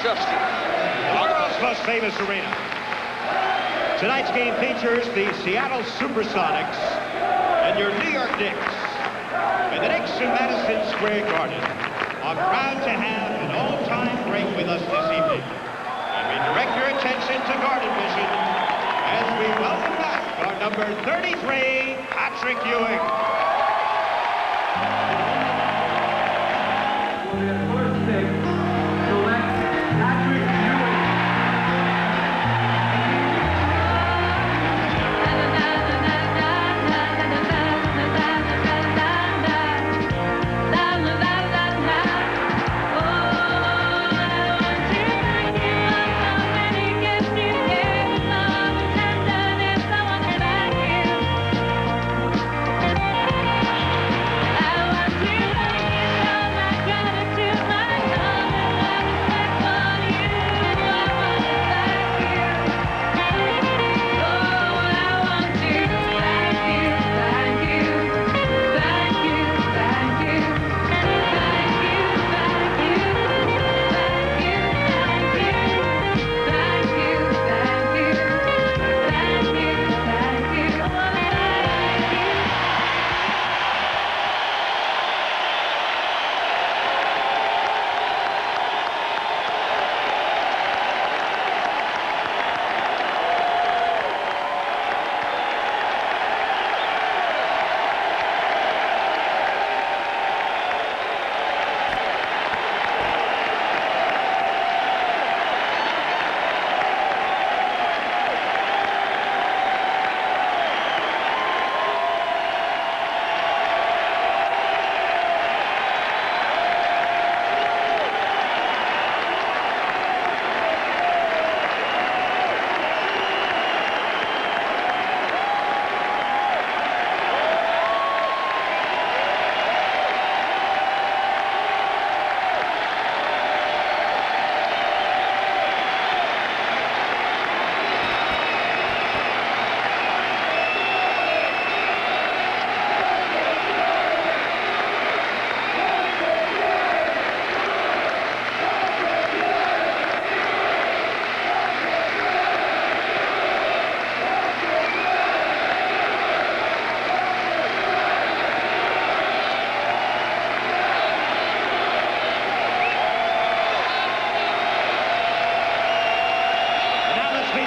substance. The world's most famous arena. Tonight's game features the Seattle SuperSonics and your New York Knicks. And the Knicks in Madison Square Garden are proud to have an all-time break with us this evening. And we direct your attention to Garden Vision as we welcome back our number 33, Patrick Ewing.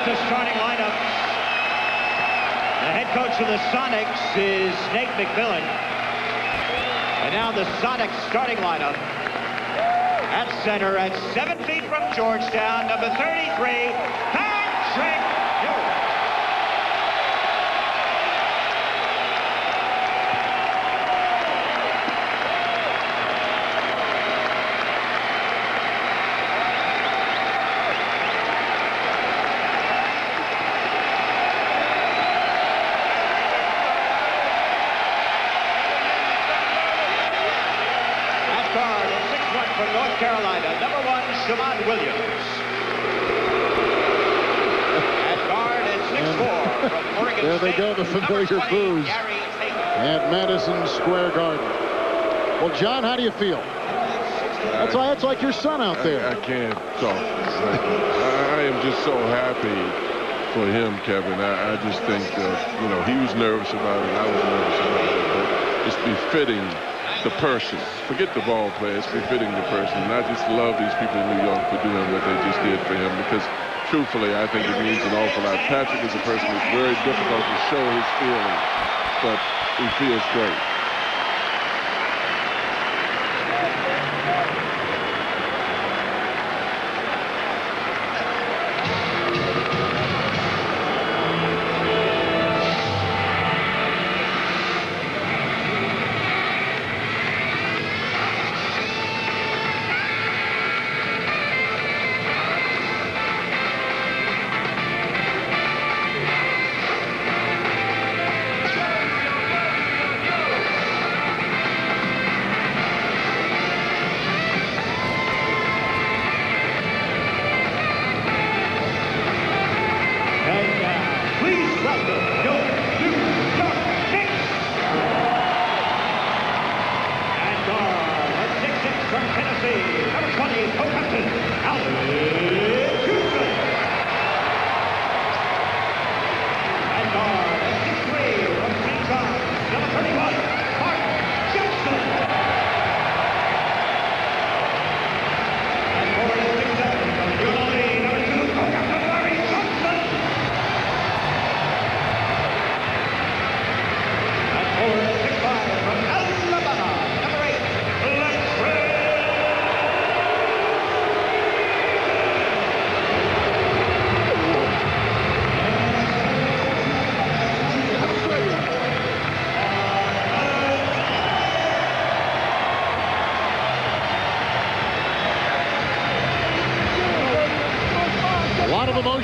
The starting lineup. The head coach of the Sonics is Nate McMillan. And now the Sonics starting lineup. At center, at 7 feet from Georgetown, number 33, Patrick Ewing. From North Carolina, number 1, Shammond Williams. At guard at 6'4", from Oregon There they State, go, the familiar 20, booze Gary Payton. at Madison Square Garden. Well, John, how do you feel? That's like your son out there. I can't talk. I am just so happy for him, Kevin. I just think, you know, he was nervous about it. I was nervous about it. But it's befitting the person. Forget the ball player. It's befitting the person. And I just love these people in New York for doing what they just did for him, because truthfully, I think it means an awful lot. Patrick is a person that's very difficult to show his feelings, but he feels great.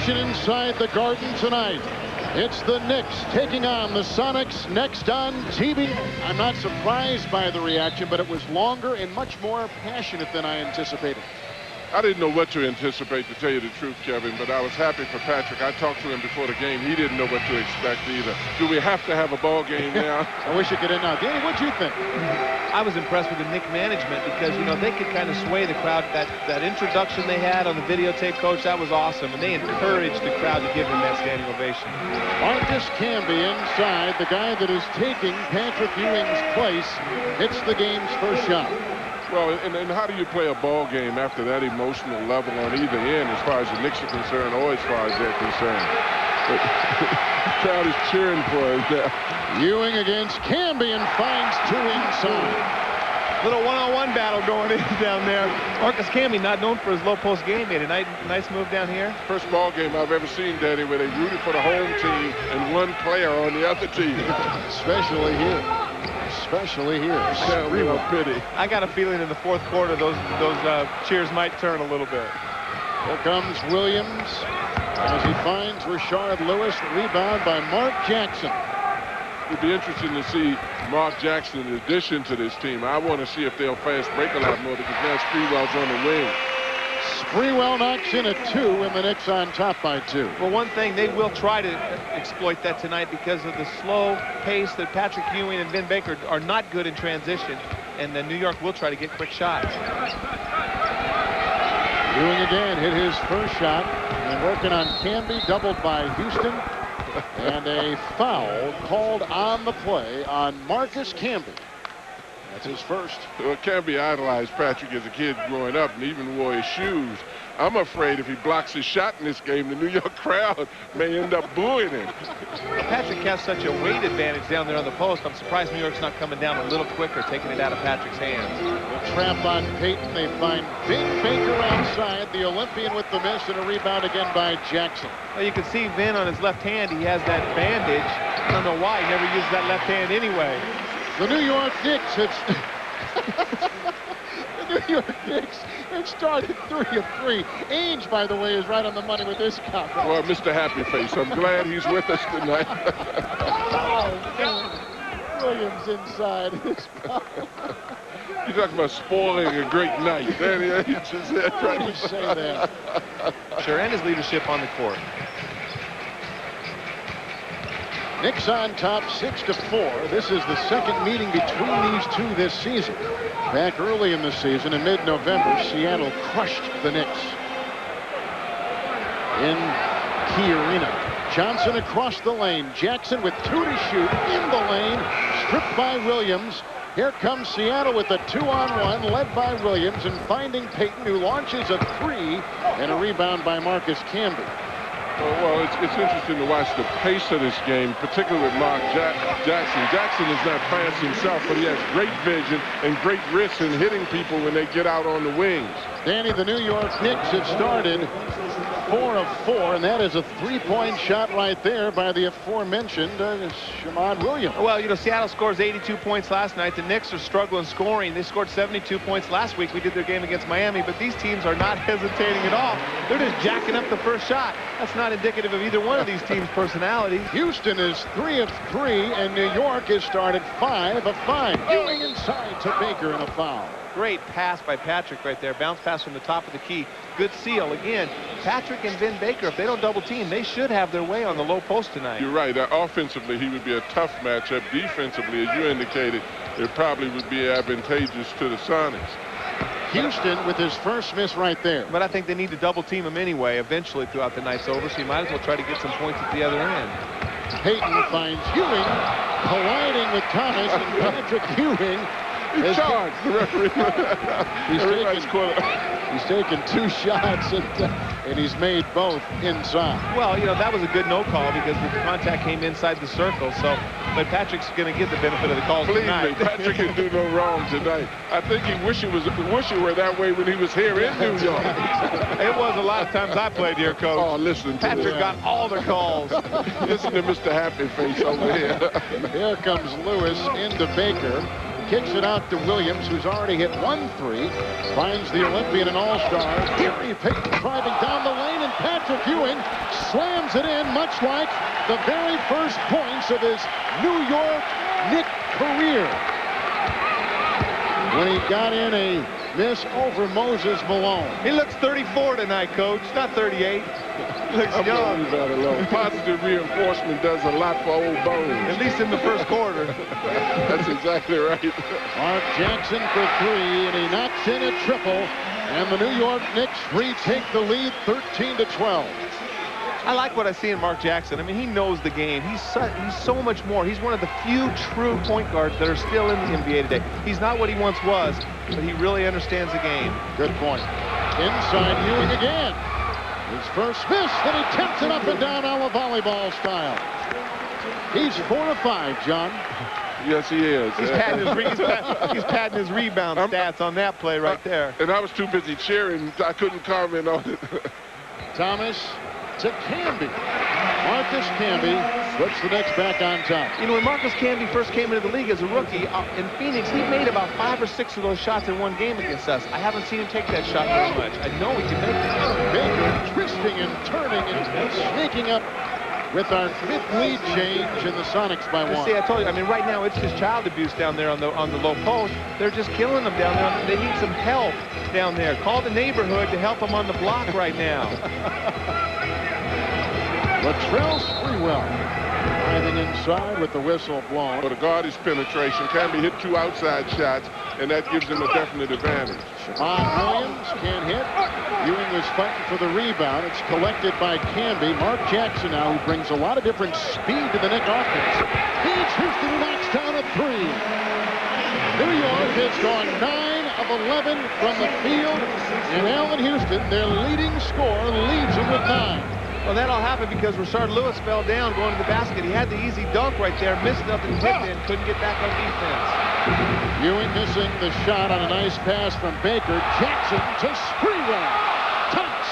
Inside the Garden tonight. It's the Knicks taking on the Sonics next on TV. I'm not surprised by the reaction, but it was longer and much more passionate than I anticipated. I didn't know what to anticipate, to tell you the truth, Kevin, but I was happy for Patrick. I talked to him before the game. He didn't know what to expect either. Do we have to have a ball game now? I wish it could end now. Danny, what'd you think? I was impressed with the Knicks management because, you know, they could kind of sway the crowd. That introduction they had on the videotape, Coach, that was awesome. And they encouraged the crowd to give him that standing ovation. Marcus Camby inside, the guy that is taking Patrick Ewing's place, hits the game's first shot. Well, and how do you play a ball game after that emotional level on either end, as far as the Knicks are concerned, or as far as they're concerned? The crowd is cheering for him now. Ewing against Camby and finds two inside. Little one-on-one battle going in down there. Marcus Camby, not known for his low post game, made a nice move down here. First ball game I've ever seen, Daddy, where they rooted for the home team and one player on the other team. Especially here. Especially here. Real pity. I got a feeling in the fourth quarter those cheers might turn a little bit. Here comes Williams as he finds Rashard Lewis. Rebound by Mark Jackson. It'd be interesting to see Mark Jackson in addition to this team. I want to see if they'll fast break a lot more because now Sprewell's on the wing. Sprewell knocks in a 2 and the Knicks on top by 2. Well, one thing, they will try to exploit that tonight because of the slow pace that Patrick Ewing and Vin Baker are not good in transition, and then New York will try to get quick shots. Ewing again hit his first shot and working on Camby, doubled by Houston, and a foul called on the play on Marcus Camby. That's his first. Well, Camby idolized Patrick as a kid growing up and even wore his shoes. I'm afraid if he blocks his shot in this game, the New York crowd may end up booing him. Patrick has such a weight advantage down there on the post. I'm surprised New York's not coming down a little quicker, taking it out of Patrick's hands. The trap on Payton. They find Vin Baker outside, the Olympian with the miss, and a rebound again by Jackson. Well, you can see Vin on his left hand. He has that bandage. I don't know why. He never uses that left hand anyway. The New York Knicks had the New York Knicks had started 3 of 3. Ainge, by the way, is right on the money with this comment. Well, Mr. Happy Face, I'm glad he's with us tonight. Oh, Williams inside. You talk about spoiling a great night. There he just said right. You say that. Sure, and his leadership on the court. Knicks on top 6-4. This is the second meeting between these two this season. Back early in the season, in mid-November, Seattle crushed the Knicks in Key Arena. Johnson across the lane. Jackson with 2 to shoot in the lane. Stripped by Williams. Here comes Seattle with a 2-on-1, led by Williams, and finding Payton, who launches a 3, and a rebound by Marcus Camby. Well, it's interesting to watch the pace of this game, particularly with Mark Jackson. Jackson is not fast himself, but he has great vision and great wrist in hitting people when they get out on the wings. Danny, the New York Knicks have started 4 of 4, and that is a 3-point shot right there by the aforementioned Shamad Williams. Well, you know, Seattle scores 82 points last night. The Knicks are struggling scoring. They scored 72 points last week. We did their game against Miami, but these teams are not hesitating at all. They're just jacking up the first shot. That's not indicative of either one of these teams' personalities. Houston is 3 of 3, and New York has started 5 of 5. Ewing inside to Baker and a foul. Great pass by Patrick right there. Bounce pass from the top of the key. Good seal. Again, Patrick and Vin Baker, if they don't double team, they should have their way on the low post tonight. You're right. Offensively, he would be a tough matchup. Defensively, as you indicated, it probably would be advantageous to the Sonics. Houston with his first miss right there. But I think they need to double team him anyway eventually throughout the night's over, so you might as well try to get some points at the other end. Payton finds Ewing colliding with Thomas, and Patrick Ewing He charged the referee. he's taken 2 shots, and he's made both inside. Well, you know, that was a good no call because the contact came inside the circle. So, but Patrick's going to get the benefit of the calls tonight. Believe me, Patrick can do no wrong tonight. I think he wish it were that way when he was here in New York. It was a lot of times I played here, Coach. Oh, listen to Patrick got all the calls. Listen to Mr. Happy Face over here. Here comes Lewis into Baker. Kicks it out to Williams, who's already hit 1 3. Finds the Olympian and All-Star. Gary Payton driving down the lane, and Patrick Ewing slams it in, much like the very first points of his New York Knicks career. When he got in a miss over Moses Malone. He looks 34 tonight, Coach, not 38. He looks young. Leave that alone. Positive reinforcement does a lot for old bones. At least in the first quarter. That's exactly right. Mark Jackson for 3, and he knocks in a triple. And the New York Knicks retake the lead 13-12. I like what I see in Mark Jackson. I mean, he knows the game. He's so much more. He's one of the few true point guards that are still in the NBA today. He's not what he once was, but he really understands the game. Good point. Inside Ewing again. His first miss, then he tips it up and down a la volleyball style. He's 4 of 5, John. Yes, he is. He's padding his rebound stats on that play right there. And I was too busy cheering. I couldn't comment on it. Thomas to Camby. Marcus Camby puts the Knicks back on top. You know, when Marcus Camby first came into the league as a rookie in Phoenix, he made about 5 or 6 of those shots in one game against us. I haven't seen him take that shot very much. I know he can make it. Baker twisting and turning and sneaking up with our 5th lead change in the Sonics by 1. See, I told you, I mean, right now it's just child abuse down there on the low post. They're just killing them down there. They need some help down there. Call the neighborhood to help them on the block right now. Latrell Sprewell driving inside with the whistle blown. For the guard his penetration, Camby hit 2 outside shots, and that gives him a definite advantage. Shamon Williams can't hit. Ewing was fighting for the rebound. It's collected by Camby. Mark Jackson now, who brings a lot of different speed to the Knicks offense. He's Houston, knocks down a 3. New York has gone 9 of 11 from the field, and Allen Houston, their leading scorer, leads them with 9. Well, that all happened because Rashard Lewis fell down going to the basket. He had the easy dunk right there, missed nothing, hit in, couldn't get back on defense. Ewing missing the shot on a nice pass from Baker. Jackson to Sprewell. Touch.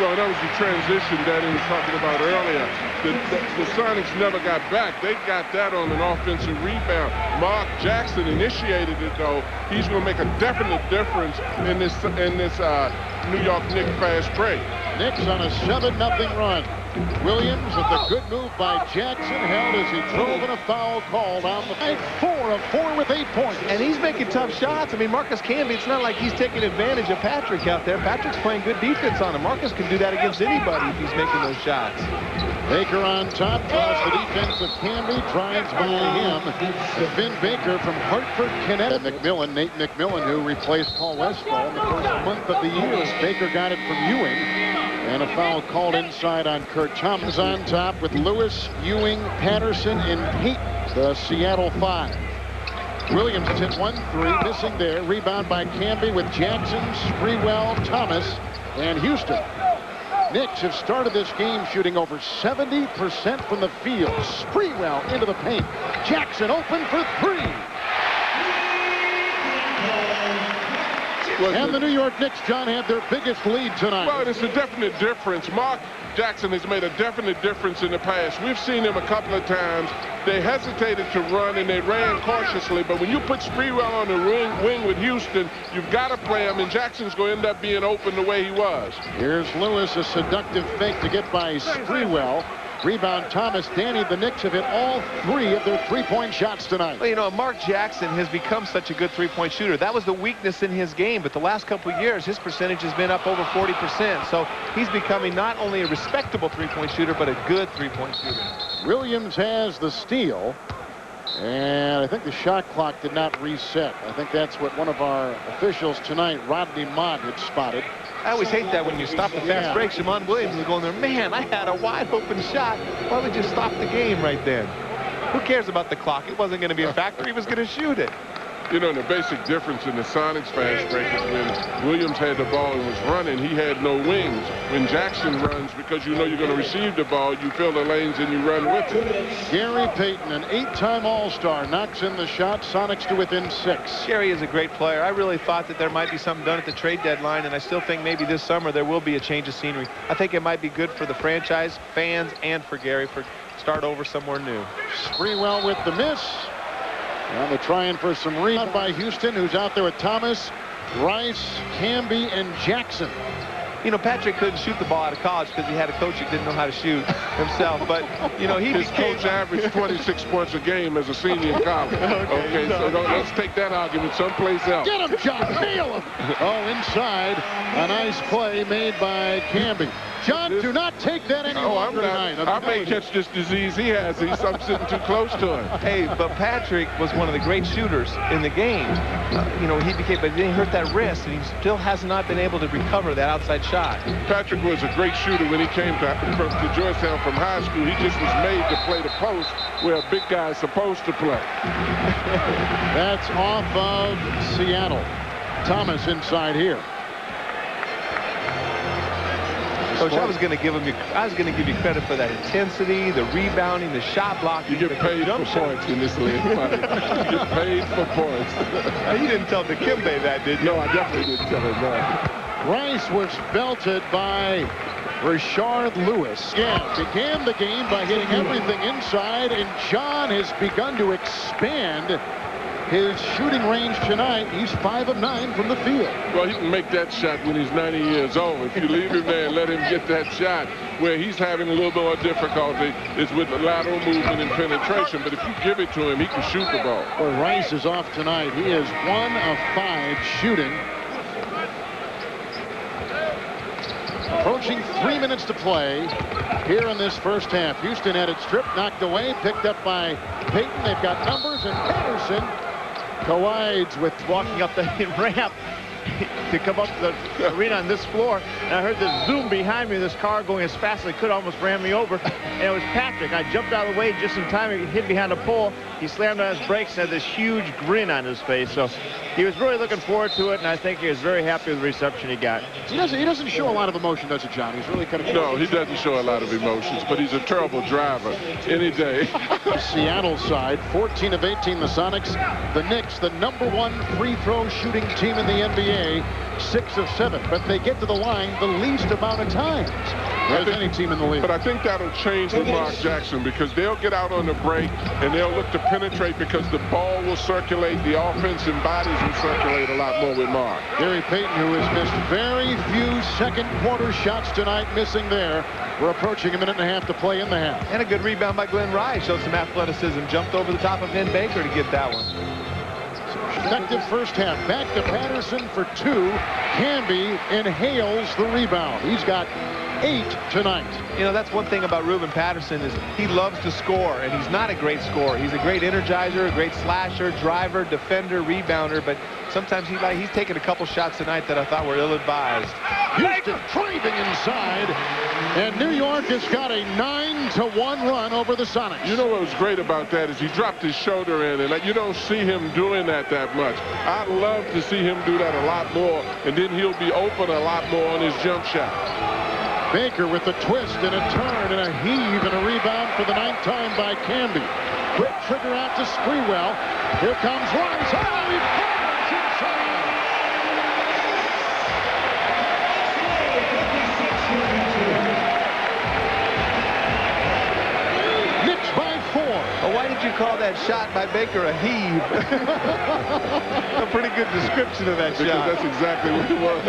Well, that was the transition that he was talking about earlier. The Sonics never got back. They got that on an offensive rebound. Mark Jackson initiated it, though. He's going to make a definite difference in this New York Knicks fast break. Knicks on a 7-0 run. Williams with a good move by Jackson, held as he drove in a foul call down the field. 4 of 4 with 8 points. And he's making tough shots. I mean, Marcus Camby, it's not like he's taking advantage of Patrick out there. Patrick's playing good defense on him. Marcus can do that against anybody if he's making those shots. Baker on top, draws the defense of Camby, drives by him. Vin Baker from Hartford, Connecticut. Nate McMillan, who replaced Paul Westphal in the first month of the year as Baker got it from Ewing. And a foul called inside on Kurt Thomas. On top with Lewis, Ewing, Patterson, and Payton, the Seattle 5. Williams has hit 1 3, missing there. Rebound by Camby with Jackson, Sprewell, Thomas, and Houston. Knicks have started this game shooting over 70% from the field. Sprewell into the paint. Jackson open for 3. And the New York Knicks, John, have their biggest lead tonight. Well, it's a definite difference. Mark Jackson has made a definite difference in the past. We've seen him a couple of times. They hesitated to run, and they ran cautiously. But when you put Sprewell on the wing with Houston, you've got to play him, and Jackson's going to end up being open the way he was. Here's Lewis, a seductive fake to get by Sprewell. Rebound Thomas. Danny, the Knicks have hit all 3 of their 3-point shots tonight. Well, you know, Mark Jackson has become such a good 3-point shooter. That was the weakness in his game, but the last couple of years, his percentage has been up over 40%. So he's becoming not only a respectable 3-point shooter, but a good 3-point shooter. Williams has the steal. And I think the shot clock did not reset. I think that's what one of our officials tonight, Rodney Mott, had spotted. I always hate that when you stop the fast break. Shimon Williams is going there, man, I had a wide open shot. Why would you stop the game right then? Who cares about the clock? It wasn't going to be a factor. He was going to shoot it. You know, the basic difference in the Sonics fast break is when Williams had the ball and was running, he had no wings. When Jackson runs, because you know you're going to receive the ball, you fill the lanes and you run with it. Gary Payton, an 8-time All-Star, knocks in the shot. Sonics to within 6. Gary is a great player. I really thought that there might be something done at the trade deadline, and I still think maybe this summer there will be a change of scenery. I think it might be good for the franchise, fans, and for Gary for start over somewhere new. Sprewell with the miss. And they're trying for some rebound by Houston, who's out there with Thomas, Rice, Camby, and Jackson. You know, Patrick couldn't shoot the ball out of college because he had a coach who didn't know how to shoot himself. But, you know, his coach averaged 26 points a game as a senior in college. Okay, so let's take that argument someplace else. Get him, John. Nail him. Oh, inside. A nice play made by Camby. John, do not take that any longer tonight. I may catch this disease he has. I'm sitting too close to him. Hey, but Patrick was one of the great shooters in the game. You know, but he hurt that wrist, and he still has not been able to recover that outside shot. Patrick was a great shooter when he came to Georgetown from high school. He just was made to play the post where a big guy is supposed to play. That's off of Seattle. Thomas inside here. Coach, I was going to give you credit for that intensity, the rebounding, the shot blocking. You get paid for points in this league. You get paid for points. You didn't tell Dikembe that, did you? No, I definitely didn't tell him that. Rice was belted by Rashard Lewis. Yeah, began the game by hitting everything inside, and John has begun to expand his shooting range tonight. He's 5 of 9 from the field. Well, he can make that shot when he's 90 years old. If you leave him there and let him get that shot, where he's having a little bit more difficulty is with the lateral movement and penetration. But if you give it to him, he can shoot the ball. Well, Rice is off tonight. He is 1 of 5 shooting. Approaching 3 minutes to play here in this first half. Houston had it stripped, knocked away, picked up by Payton. They've got numbers, and Patterson collides with walking up the ramp to come up to the arena on this floor, and I heard this zoom behind me, this car going as fast as it could, almost ran me over, and it was Patrick. I jumped out of the way just in time. He hid behind a pole. He slammed on his brakes and had this huge grin on his face. So he was really looking forward to it, and I think he was very happy with the reception he got. He doesn't show a lot of emotion, does he, John? He's really kind of... No, he doesn't show a lot of emotions, but he's a terrible driver any day. Seattle side, 14 of 18, the Sonics. The Knicks, the #1 free throw shooting team in the NBA, 6 of 7. But they get to the line the least amount of times as any team in the league. But I think that'll change with Mark Jackson, because they'll get out on the break and they'll look to penetrate, because the ball will circulate, the offensive bodies will circulate a lot more with Mark. Gary Payton, who has missed very few second quarter shots tonight, missing there. We're approaching a minute and a half to play in the half. And a good rebound by Glenn Rice. Showed some athleticism. Jumped over the top of Vin Baker to get that one. Effective first half. Back to Patterson for 2. Camby inhales the rebound. He's got 8 tonight. You know, that's one thing about Ruben Patterson is he loves to score, and he's not a great scorer. He's a great energizer, a great slasher, driver, defender, rebounder, but sometimes he's taken a couple shots tonight that I thought were ill-advised. Houston driving inside, and New York has got a 9-1 run over the Sonics. You know what was great about that is he dropped his shoulder in, and you don't see him doing that much. I'd love to see him do that a lot more, and then he'll be open a lot more on his jump shot. Baker with a twist and a turn and a heave and a rebound for the 9th time by Camby. Quick trigger out to Sprewell. Here comes Rice. Oh, he fires inside. Knicks by 4. Well, why did you call that shot by Baker a heave? A pretty good description of that shot. That's exactly what it was.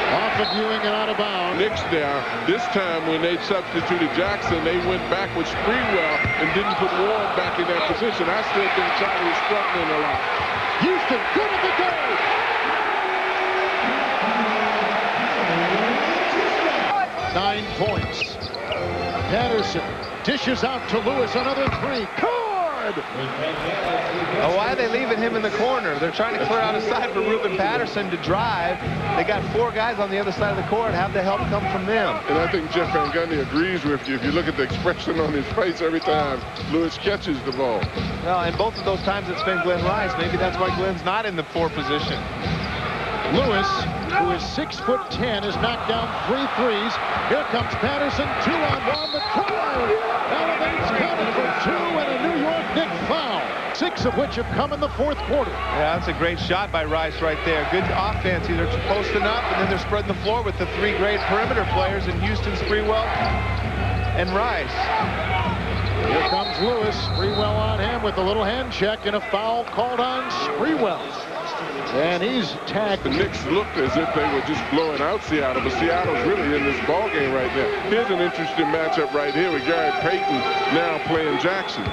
Off of Ewing and out of bounds. Knicks there. This time when they substituted Jackson, they went back with Sprewell and didn't put Ward back in that position. I still think Charlie was struggling a lot. Houston, good at the goal. 9 points. Patterson dishes out to Lewis, another 3. good. Oh, why are they leaving him in the corner? They're trying to clear out a side for Ruben Patterson to drive. They got 4 guys on the other side of the court. Have the help come from them. And I think Jeff Van Gundy agrees with you. If you look at the expression on his face every time Lewis catches the ball. Well, and both of those times it's been Glenn Rice. Maybe that's why Glenn's not in the 4 position. Lewis, who is 6'10", has knocked down 3 threes. Here comes Patterson, 2-on-1. The try elevates counted for 2 and a New York Knicks foul. 6 of which have come in the 4th quarter. Yeah, that's a great shot by Rice right there. Good offense. Either posting up, and then they're spreading the floor with the 3 great perimeter players in Houston, Sprewell, and Rice. Here comes Lewis. Sprewell on him with a little hand check and a foul called on Sprewell. And he's tagged. The Knicks looked as if they were just blowing out Seattle, but Seattle's really in this ball game right now. Here's an interesting matchup right here with Gary Payton now playing Jackson.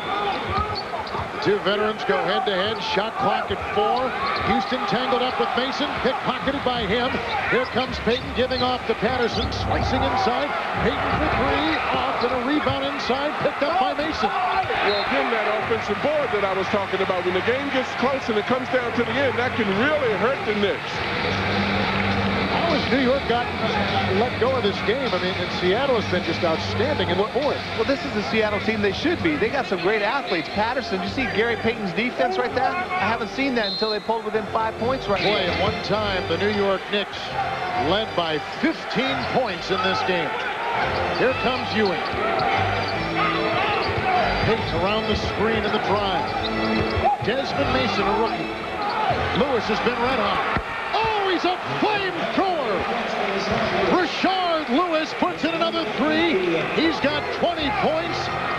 Two veterans go head-to-head. Shot clock at 4. Houston tangled up with Mason. Pickpocketed by him. Here comes Payton giving off to Patterson. Slicing inside. Payton for 3. Off and a rebound inside. Picked up by Mason. Well, again, that offensive board that I was talking about. When the game gets close and it comes down to the end, that can really hurt the Knicks. How has New York gotten let go of this game? I mean, and Seattle has been just outstanding in the 4th. Well, this is the Seattle team they should be. They got some great athletes. Patterson, did you see Gary Payton's defense right there? I haven't seen that until they pulled within 5 points right Boy, now. at one time, the New York Knicks led by 15 points in this game. Here comes Ewing. Payton around the screen in the drive. Desmond Mason, a rookie. Lewis has been red hot. Oh, he's a flamethrower. Rashard Lewis puts in another 3. He's got 20 points.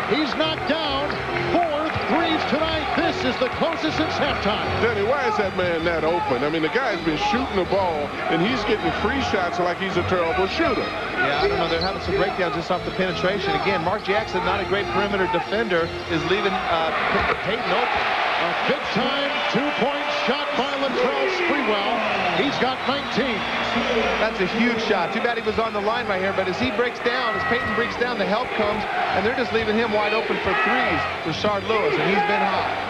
He's knocked down 4 threes tonight. This is the closest since halftime. Danny, why is that man that open? I mean, the guy's been shooting the ball, and he's getting free shots like he's a terrible shooter. Yeah, I don't know. They're having some breakdowns just off the penetration. Again, Mark Jackson, not a great perimeter defender, is leaving Payton open. A big-time 2-point shot by Latrell Sprewell. He's got 19. That's a huge shot. Too bad he was on the line right here, but as he breaks down, as Payton breaks down, the help comes, and they're just leaving him wide open for 3s. Rashard Lewis, and he's been hot.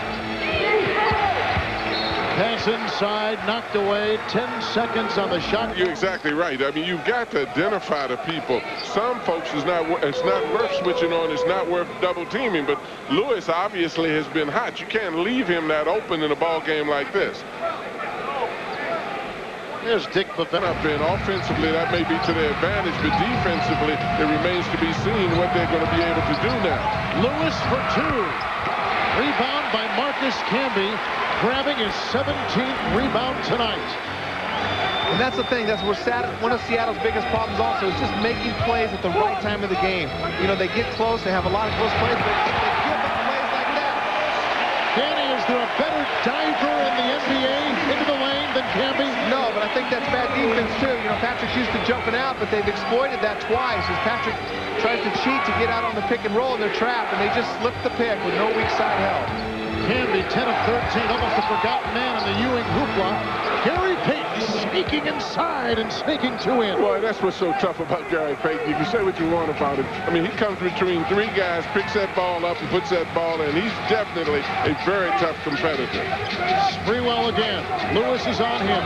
Pass inside, knocked away. 10 seconds on the shot. You're exactly right. I mean, you've got to identify the people. Some folks, it's not worth switching on. It's not worth double teaming. But Lewis obviously has been hot. You can't leave him that open in a ball game like this. There's Dick Bavetta. Offensively, that may be to their advantage, but defensively, it remains to be seen what they're going to be able to do now. Lewis for 2. Rebound by Marcus Camby, grabbing his 17th rebound tonight. And that's the thing. That's where one of Seattle's biggest problems also is just making plays at the right time of the game. You know, they get close. They have a lot of close plays, but they give up plays like that. Danny, is there a better diver in the NBA into the lane than Camby? No, but I think that's bad defense, too. You know, Patrick's used to jumping out, but they've exploited that twice as Patrick tries to cheat to get out on the pick and roll, and they're trapped, and they just slip the pick with no weak side help. Camby, 10 of 13, almost a forgotten man in the Ewing hoopla. Gary Payton sneaking inside and sneaking 2 in. Boy, that's what's so tough about Gary Payton. You can say what you want about him. I mean, he comes between 3 guys, picks that ball up and puts that ball in. He's definitely a very tough competitor. Sprewell again. Lewis is on him.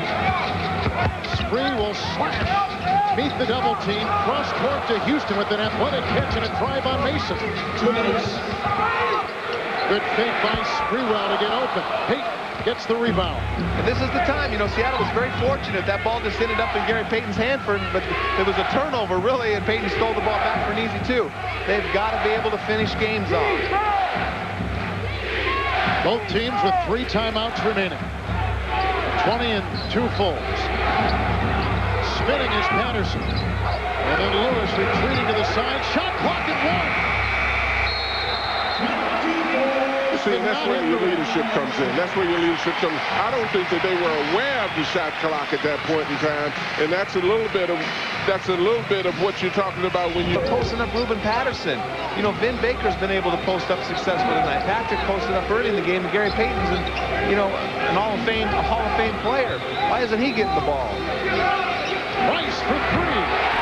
Spree will slash. Meet the double team. Cross court to Houston with an athletic catch and a drive on Mason. 2 minutes. Good fake by Sprewell to get open. Payton gets the rebound. And this is the time, you know, Seattle was very fortunate. That ball just ended up in Gary Payton's hand, but it was a turnover, really, and Payton stole the ball back for an easy 2. They've got to be able to finish games off. Both teams with 3 timeouts remaining. 20 and 2 fulls. Spinning is Patterson. And then Lewis retreating to the side. Shot clock at 1. See, that's where your leadership comes in. That's where your leadership comes. I don't think that they were aware of the shot clock at that point in time, and that's a little bit of what you're talking about when you're posting up Ruben Patterson. You know, Vin Baker's been able to post up successfully tonight. Patrick posted up early in the game, and Gary Payton's, a Hall of Fame player. Why isn't he getting the ball? Rice for 3.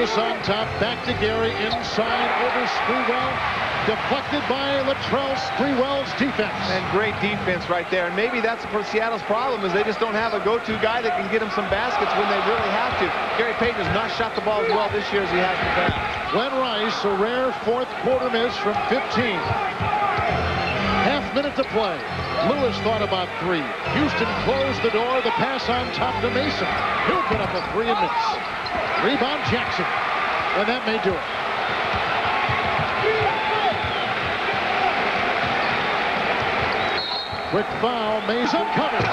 Davis on top, back to Gary, inside over Sprewell. Deflected by Latrell Sprewell's defense. And great defense right there. And maybe that's Seattle's problem, is they just don't have a go-to guy that can get them some baskets when they really have to. Gary Payton has not shot the ball as well this year as he has in the past. Glenn Rice, a rare fourth quarter miss from 15. Half minute to play. Lewis thought about 3. Houston closed the door. The pass on top to Mason. He'll put up a 3 and miss. Rebound Jackson. And that may do it. Quick foul. Mason covers.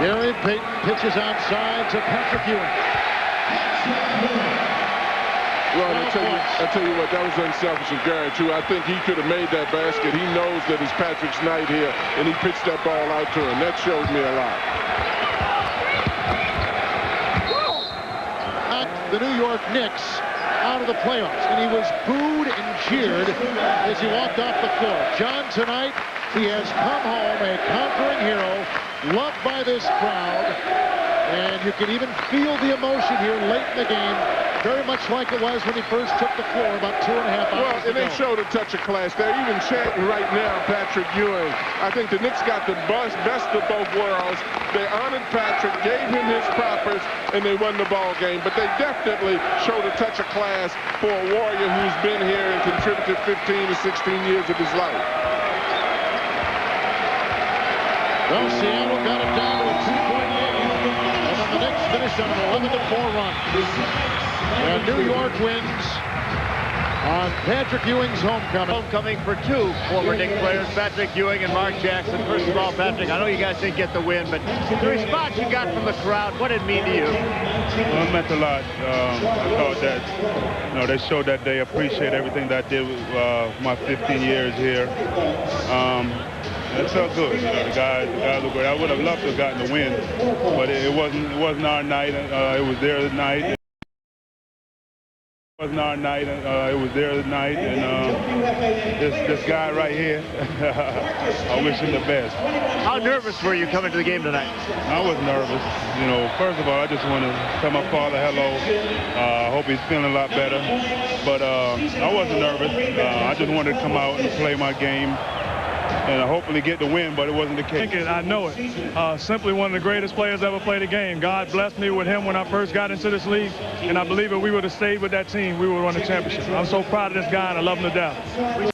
Gary Payton pitches outside to Patrick Ewing. Well, I tell you what, that was unselfish of Gary, too. I think he could have made that basket. He knows that it's Patrick's night here, and he pitched that ball out to him. That shows me a lot. The New York Knicks out of the playoffs, and he was booed and cheered as he walked off the floor. John, tonight, he has come home a conquering hero, loved by this crowd, and you can even feel the emotion here late in the game, very much like it was when he first took the floor about 2.5 hours ago. Well, and they showed a touch of class. They're even chanting right now, Patrick Ewing. I think the Knicks got the best of both worlds. They honored Patrick, gave him his propers, and they won the ball game. But they definitely showed a touch of class for a Warrior who's been here and contributed 15 to 16 years of his life. Well, Seattle got it down to a 2-point game, and then the Knicks finished on an 11-4 run. And New York wins on Patrick Ewing's homecoming. Homecoming for 2 former Knicks players, Patrick Ewing and Mark Jackson. First of all, Patrick, I know you guys didn't get the win, but the response you got from the crowd, what did it mean to you? Well, it meant a lot. I thought that, they showed that they appreciate everything that I did with my 15 years here. It felt good. The guys were good. I would have loved to have gotten the win, but it wasn't our night. It was their night. It wasn't our night. It was their night, and this guy right here, I wish him the best. How nervous were you coming to the game tonight? I was nervous. First of all, I just want to tell my father hello. I hope he's feeling a lot better. But I wasn't nervous. I just wanted to come out and play my game and hopefully get the win, but it wasn't the case. I know it. Simply one of the greatest players ever played the game. God blessed me with him when I first got into this league, and I believe if we would have stayed with that team, we would have won the championship. I'm so proud of this guy, and I love him to death.